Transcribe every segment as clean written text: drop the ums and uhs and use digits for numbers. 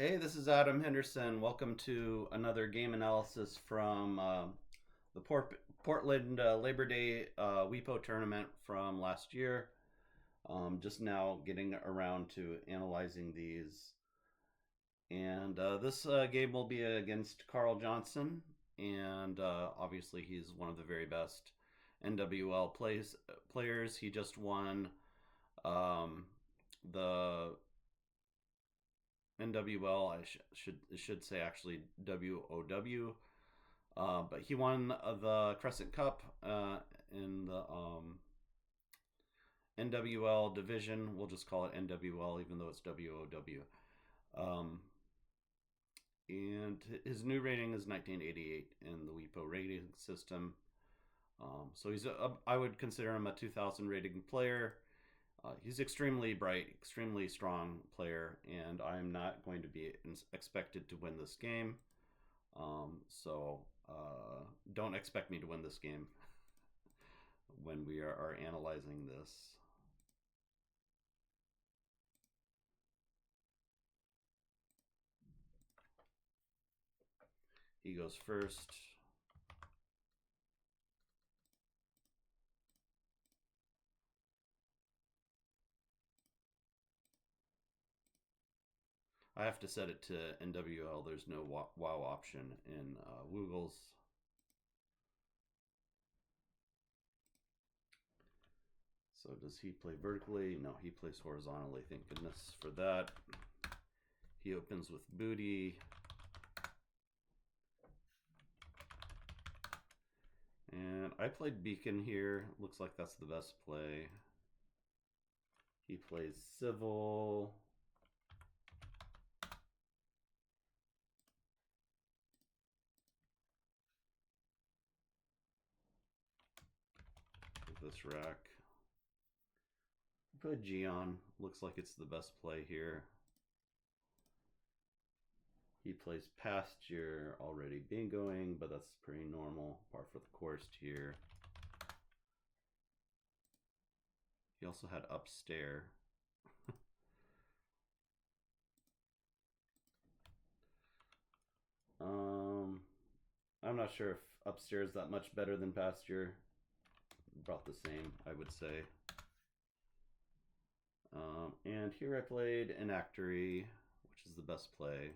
Hey, this is Adam Henderson. Welcome to another game analysis from the Portland Labor Day WePo tournament from last year. Just now getting around to analyzing these. And this game will be against Carl Johnson. And obviously, he's one of the very best players. He just won um, the NWL. I should say actually WOW. But he won the Crescent Cup in the NWL division. We'll just call it NWL, even though it's WOW. Um, and his new rating is 1988 in the WePo rating system. So I would consider him a 2000 rating player. He's extremely bright, extremely strong player, and I'm not going to be expected to win this game. So don't expect me to win this game when we are analyzing this. He goes first. I have to set it to NWL. There's no WoW option in Woogles. So does he play vertically? No, he plays horizontally. Thank goodness for that. He opens with booty. And I played Beacon here. Looks like that's the best play. He plays Civil. With this rack. Put Gion. Looks like it's the best play here. He plays Pasture, already bingoing, but that's pretty normal. Par for the course here. He also had Upstairs. I'm not sure if Upstairs is that much better than Pasture. About the same, I would say. And here I played Enactory, which is the best play.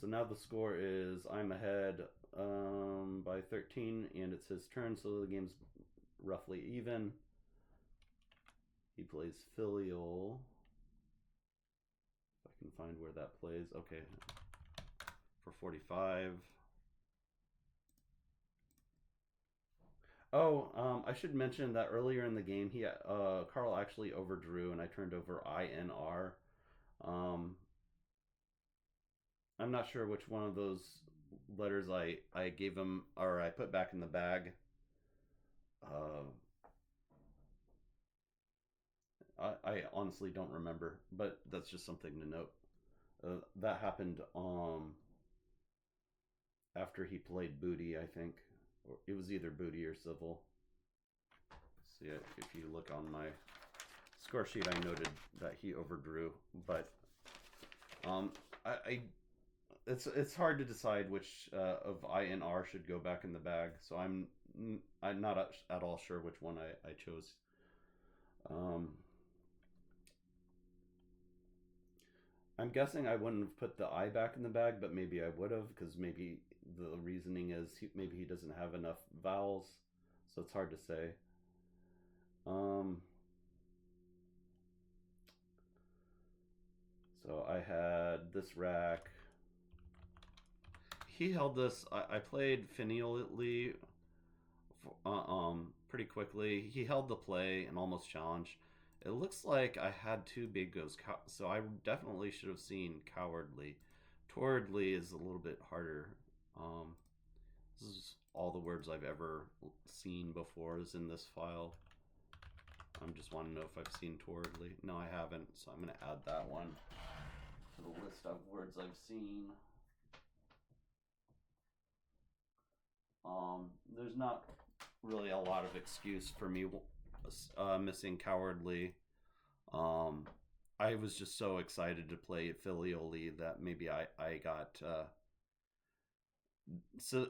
So now the score is I'm ahead by 13, and it's his turn, so the game's roughly even. He plays Filial. If I can find where that plays. Okay. For 45. Oh, I should mention that earlier in the game, Carl actually overdrew, and I turned over INR. Um, I'm not sure which one of those letters I gave him or I put back in the bag. Uh, I honestly don't remember, but that's just something to note. That happened after he played Booty, I think. Or it was either Booty or Civil. See, if you look on my score sheet, I noted that he overdrew, but I it's hard to decide which of INR should go back in the bag. So I'm not at all sure which one I chose. Um, I'm guessing I wouldn't have put the I back in the bag, but maybe I would have because maybe the reasoning is maybe he doesn't have enough vowels, so it's hard to say. Um, so I had this rack. He held this. I played finially pretty quickly. He held the play and almost challenged. It looks like I had two big goes, so I definitely should have seen cowardly. Towardly is a little bit harder. Um, this is all the words I've ever seen before is in this file. I just want to know if I've seen towardly. No, I haven't, so I'm going to add that one to the list of words I've seen. There's not really a lot of excuse for me missing cowardly. Um, I was just so excited to play Filioli that maybe I got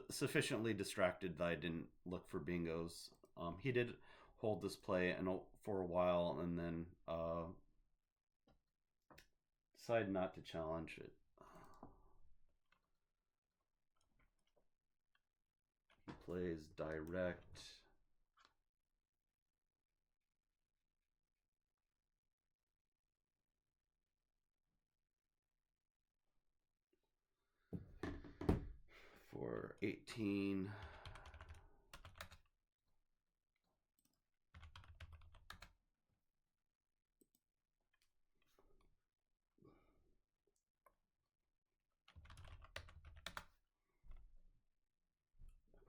sufficiently distracted that I didn't look for bingos. He did hold this play and for a while, and then decided not to challenge it. He plays direct. For 18.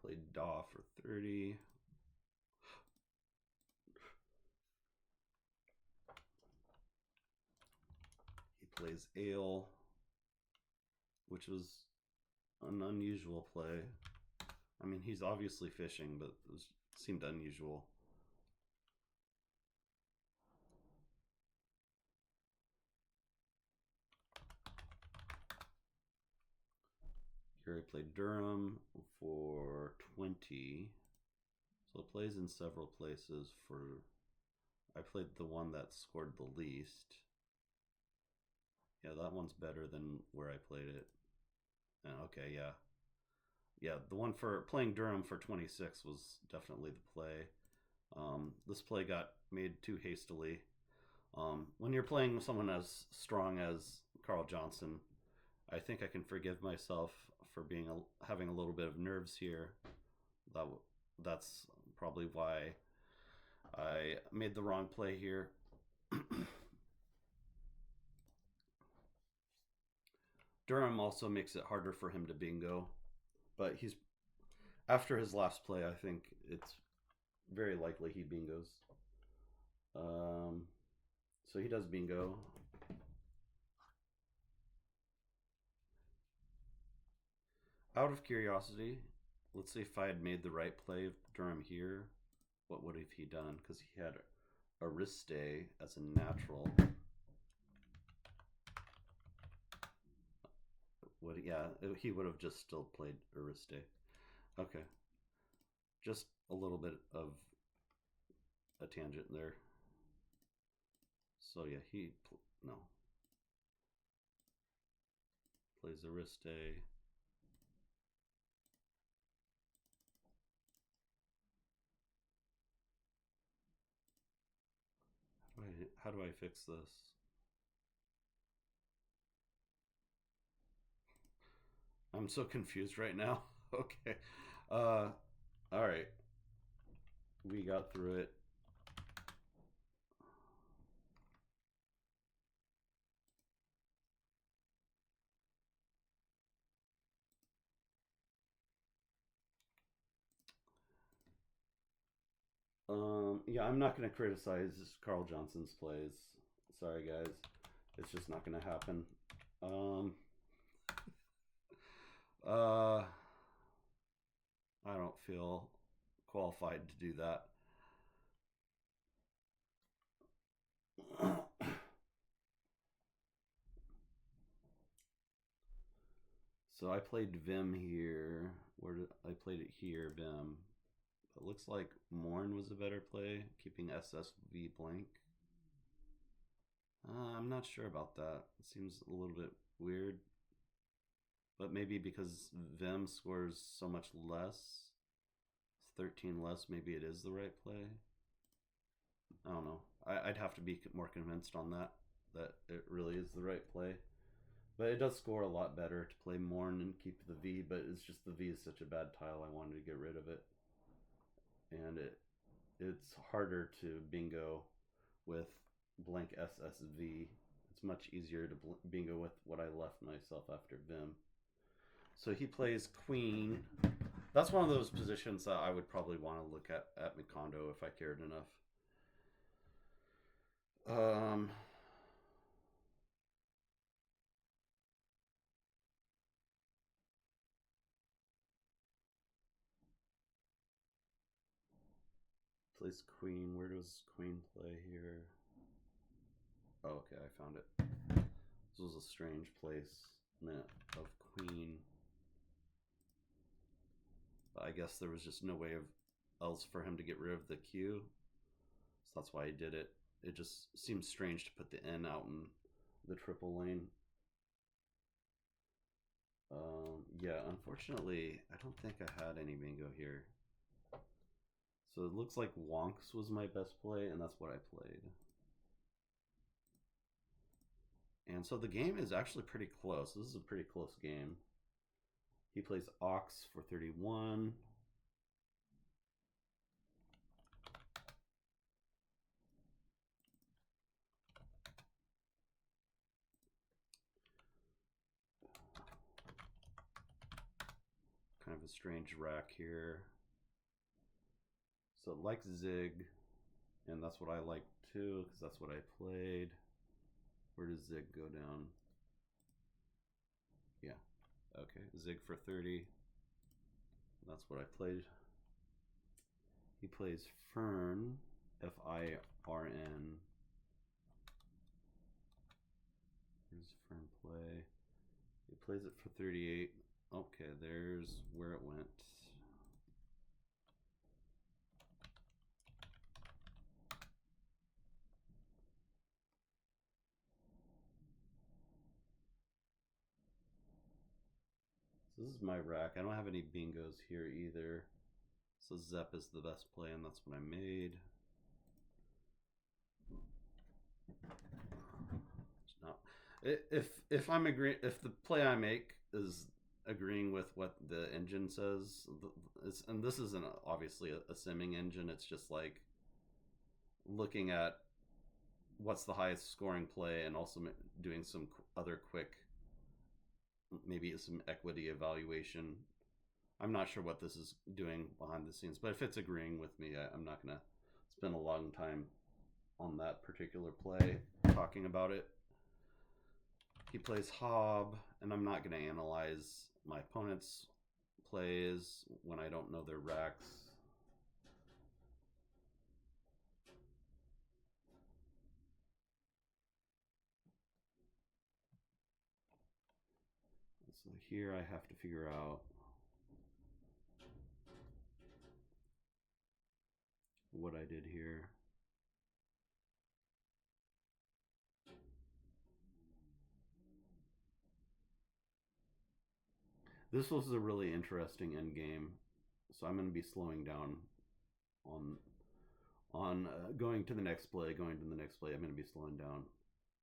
Played Daw for 30. He plays Ale, which was an unusual play. I mean, he's obviously fishing, but it seemed unusual. Here I played Durham for 20. So it plays in several places for. I played the one that scored the least. Yeah, that one's better than where I played it. Okay, yeah. Yeah, the one for playing Durham for 26 was definitely the play. This play got made too hastily. When you're playing someone as strong as Carl Johnson, I think I can forgive myself for having a little bit of nerves here. That that's probably why I made the wrong play here. Durham also makes it harder for him to bingo, but he's after his last play. I think it's very likely he bingos. Um, so he does bingo. Out of curiosity, let's see if I had made the right play of Durham here. What would have he done? Because he had Ariste as a natural. Yeah, he would have just still played Ariste. Okay, just a little bit of a tangent there. So yeah, no plays Ariste. How do I fix this? I'm so confused right now. Okay. All right. We got through it. Yeah, I'm not going to criticize Carl Johnson's plays. Sorry, guys. It's just not going to happen. Um, uh, I don't feel qualified to do that. So I played Vim here. Where did I played it here? Vim. It looks like Morn was a better play, keeping SSV blank. I'm not sure about that. It seems a little bit weird, but maybe because Vim scores so much less, 13 less. Maybe it is the right play. I don't know. I'd have to be more convinced on that it really is the right play. But it does score a lot better to play Morn and keep the V. But it's just the V is such a bad tile. I wanted to get rid of it, and it's harder to bingo with blank SSV. It's much easier to bingo with what I left myself after Vim. So he plays Queen. That's one of those positions that I would probably want to look at Mikondo if I cared enough. Um, Plays Queen. Where does Queen play here? Oh, okay, I found it. This was a strange placement of queen. But I guess there was just no way of else for him to get rid of the Q. So that's why I did it. It just seems strange to put the N out in the triple lane. Yeah, unfortunately, I don't think I had any bingo here. So it looks like Wonks was my best play, and that's what I played. And so the game is actually pretty close. This is a pretty close game. He plays Ox for 31. Kind of a strange rack here. So like Zig, and that's what I like too, because that's what I played. Where does Zig go down? Yeah, okay, Zig for 30. That's what I played. He plays Fern, Firn. Where's Fern play? He plays it for 38. Okay, there's where it went. So this is my rack. I don't have any bingos here either. So Zep is the best play, and that's what I made. No, if I'm agree if the play I make is agreeing with what the engine says, and this isn't obviously a simming engine. It's just like looking at what's the highest scoring play, and also doing some other quick, maybe some equity evaluation. I'm not sure what this is doing behind the scenes, but if it's agreeing with me, I'm not gonna spend a long time on that particular play talking about it. He plays Hob, and I'm not going to analyze my opponent's plays when I don't know their racks. So here I have to figure out what I did here. This was a really interesting end game, so I'm going to be slowing down on going to the next play. Going to the next play, I'm going to be slowing down.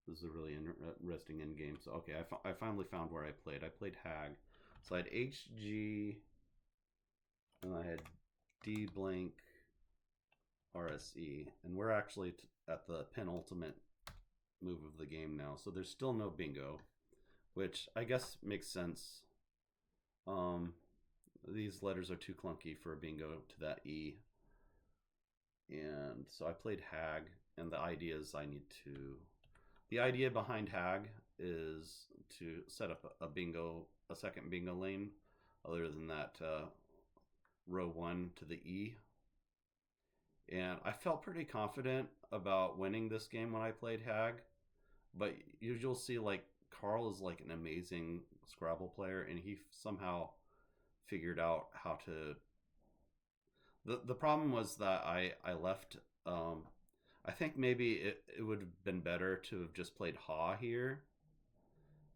This is a really interesting end game. So okay, I finally found where I played. I played Hag, so I had HG, and I had D blank RSE, and we're actually at the penultimate move of the game now. So there's still no bingo, which I guess makes sense. Um, these letters are too clunky for a bingo to that E. And so I played Hag, and the idea is I need to. The idea behind Hag is to set up a bingo, a second bingo lane, other than that row 1 to the E. And I felt pretty confident about winning this game when I played Hag, but you'll see like Carl is like an amazing Scrabble player, and he somehow figured out how to. The problem was that I left. I think maybe it would have been better to have just played Ha here,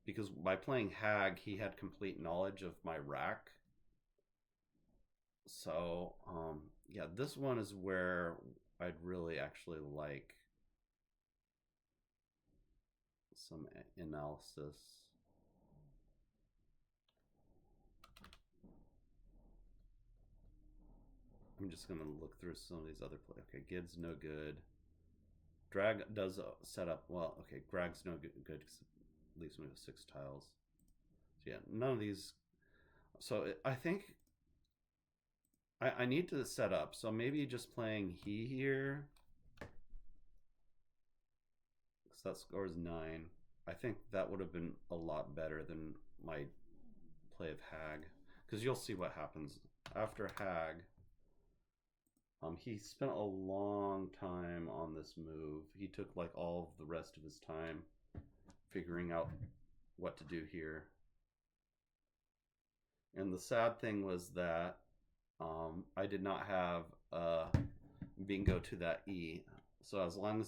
because by playing Hag, he had complete knowledge of my rack. So yeah, this one is where I'd really actually like some analysis. I'm just gonna look through some of these other plays. Okay, Gid's no good. Drag does set up well. Okay, Grag's no good because it leaves me with 6 tiles. So yeah, none of these. So I think I need to set up. So maybe just playing he here, because that scores 9. I think that would have been a lot better than my play of Hag, because you'll see what happens after Hag. He spent a long time on this move. He took like all of the rest of his time figuring out what to do here. And the sad thing was that I did not have bingo to that E. So as long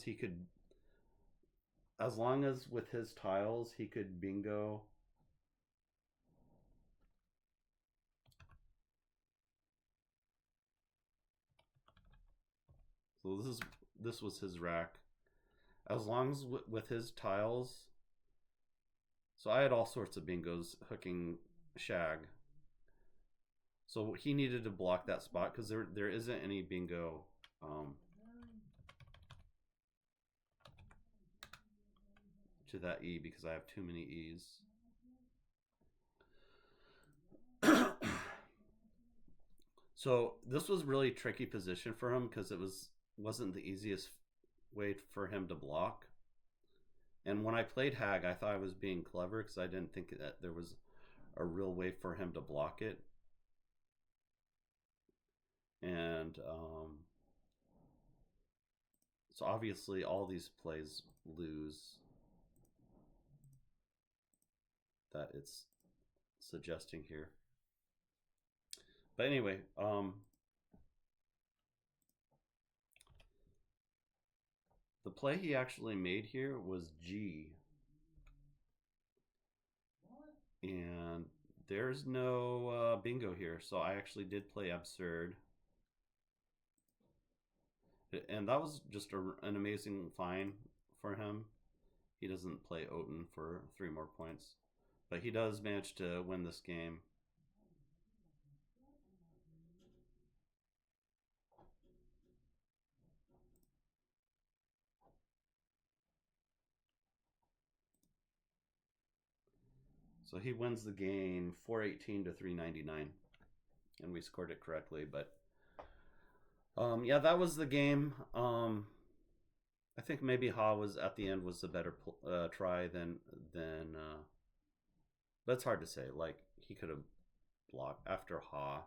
as with his tiles he could bingo. So this was his rack. As long as with his tiles, so I had all sorts of bingos hooking shag. So he needed to block that spot because there isn't any bingo um, to that E because I have too many E's. So this was really tricky position for him because wasn't the easiest way for him to block. And when I played Hag, I thought I was being clever because I didn't think that there was a real way for him to block it. And so obviously all these plays lose that it's suggesting here. But anyway, the play he actually made here was G. And there's no bingo here, so I actually did play absurd. And that was just an amazing find for him. He doesn't play Oten for 3 more points, but he does manage to win this game. So he wins the game 418 to 399, and we scored it correctly. But yeah, that was the game. I think maybe Ha was at the end was a better try than. But it's hard to say. Like he could have blocked after Ha,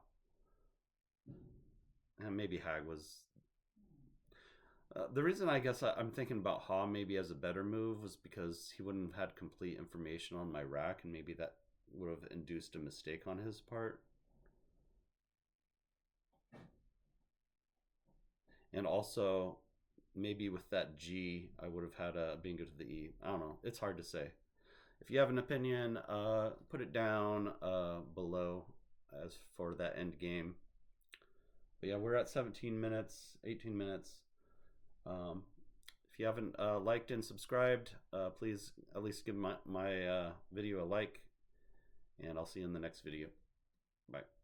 and maybe Hag was. The reason I guess I'm thinking about Ha maybe as a better move was because he wouldn't have had complete information on my rack, and maybe that would have induced a mistake on his part. And also, maybe with that G, I would have had a bingo to the E. I don't know. It's hard to say. If you have an opinion, put it down below as for that end game. But yeah, we're at 17 minutes, 18 minutes. If you haven't liked and subscribed, please at least give my video a like. And I'll see you in the next video. Bye.